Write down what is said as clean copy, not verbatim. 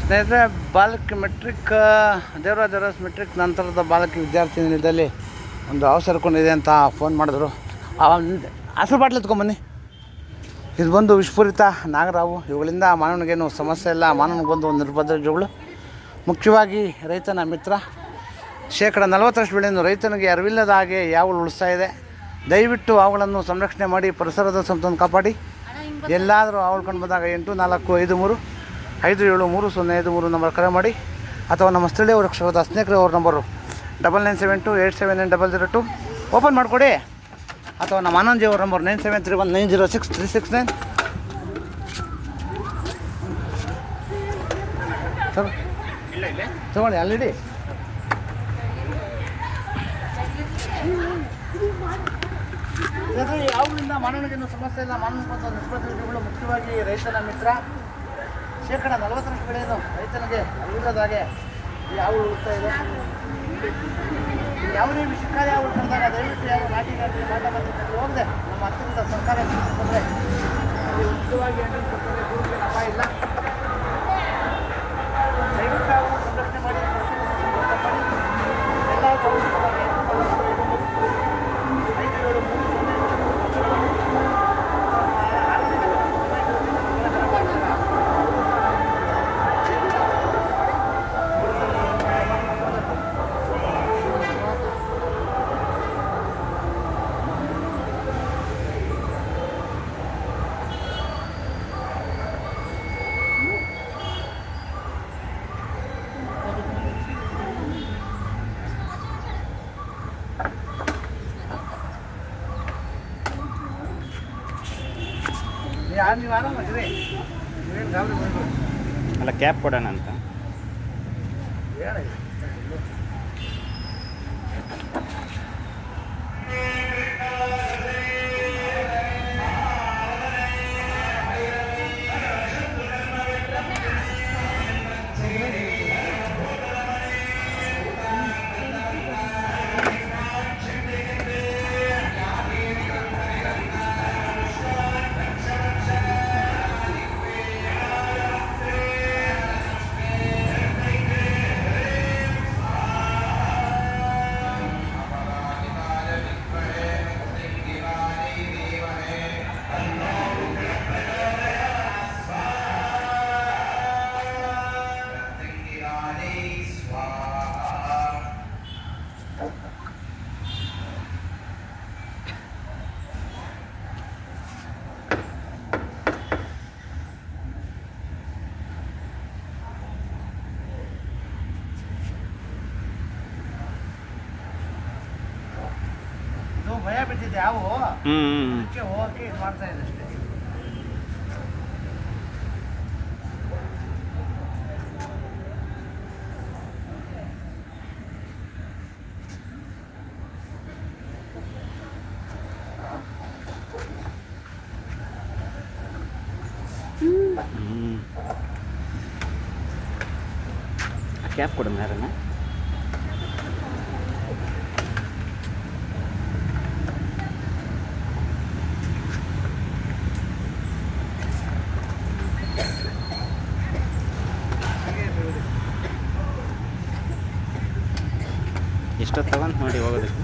ಸ್ನೇಹಿತರೆ, ಬಾಲಕಿ metric Devaraja Aras metric ನಂತರದ ಬಾಲಕಿ ವಿದ್ಯಾರ್ಥಿ ನಿಲಯದಲ್ಲಿ ಒಂದು ಅವಸರ ಕೊಂಡಿದೆ ಅಂತ ಫೋನ್ ಮಾಡಿದ್ರು. ಹಸಿರು ಬಾಟ್ಲು ಎತ್ಕೊಂಬನ್ನಿ. ಇದು ಬಂದು ವಿಷಪೂರಿತ ನಾಗರಾವು. ಇವುಗಳಿಂದ ಮಾನವನಿಗೇನು ಸಮಸ್ಯೆ ಇಲ್ಲ. ಮಾನವನಿಗೆ ಬಂದು ಒಂದು ನಿರ್ಬಂಧಗಳು. ಮುಖ್ಯವಾಗಿ ರೈತನ ಮಿತ್ರ. ಶೇಕಡ 40ರಷ್ಟು ಬೆಳೆಯನ್ನು ರೈತನಿಗೆ ಅರಿವಿಲ್ಲದ ಹಾಗೆ ಯಾವಳು ಉಳಿಸ್ತಾ ಇದೆ. ದಯವಿಟ್ಟು ಅವುಗಳನ್ನು ಸಂರಕ್ಷಣೆ ಮಾಡಿ ಪರಿಸರದ ಸಂಪತ್ತನ್ನು ಕಾಪಾಡಿ. ಎಲ್ಲಾದರೂ ಅವುಗಳು ಕಂಡು ಬಂದಾಗ 8445733053 ನಂಬರ್ ಕರೆ ಮಾಡಿ, ಅಥವಾ ನಮ್ಮ ಸ್ಥಳೀಯ ರಕ್ಷಕರಾದ ಸ್ನೇಹಿತರೆ ಅವ್ರ ನಂಬರು 9972879002 ಓಪನ್ ಮಾಡಿಕೊಡಿ, ಅಥವಾ ನಮ್ಮ ಆನಂದ್ ಅವ್ರ ನಂಬರ್ 9731906369. ತಗೊಳ್ಳಿ ಅಲ್ಲಿಡಿ. ಯಾವುದರಿಂದ ಮಾನವನಿಗೇನು ಸಮಸ್ಯೆ ಇಲ್ಲ. ಮಾನವನಿಗೆ ಬಂದ ನಿಷ್ಪನ್ನಗಳು ಮುಖ್ಯವಾಗಿ ರೈತನ ಮಿತ್ರ. ಶೇಕಡ 40ರಷ್ಟು ಬೆಳೆಯನ್ನು ರೈತನಿಗೆ ಅರಿವಿಲ್ಲದಾಗೆ ಯಾವ ಉಳಿಸ್ತಾ ಇದೆ. ಯಾವುದೇ ವಿಷಕಾರಿ ಯಾವ ಕರೆದಾಗ ದಯವಿಟ್ಟು ಯಾವ ನಾಟಿ ಹೋಗದೆ ನಮ್ಮ ಹತ್ತಿರದ ಸರ್ಕಾರ ಅಂದರೆ ಮುಖ್ಯವಾಗಿ ಅಪಾಯ ಇಲ್ಲ. ದಯವಿಟ್ಟು ಅವರು ಸಂರಕ್ಷಣೆ ಮಾಡಿ ಎಲ್ಲ ನೀವು ಆರಾಮಾಗಿರಿ. ನೀವೇನು ಗಾಬರಿ ಬಂದರು ಅಲ್ಲ, ಕ್ಯಾಪ್ ಕೊಡೋಣ ಅಂತ ಹೇಳಿ. ಭಯ ಬಿಟ್ಟಿದೆ ಯಾವ ಅದಕ್ಕೆ ಹೋಗಿ ಇದು ಮಾಡ್ತಾ ಇದೆ ಅಷ್ಟೇ. ಕ್ಯಾಪ್ ಕೊಡೋಣ ಯಾರನ್ನ. ಎಷ್ಟೊತ್ತು ತಗೊಂಡು ನೋಡಿ ಹೋಗೋದಕ್ಕೆ.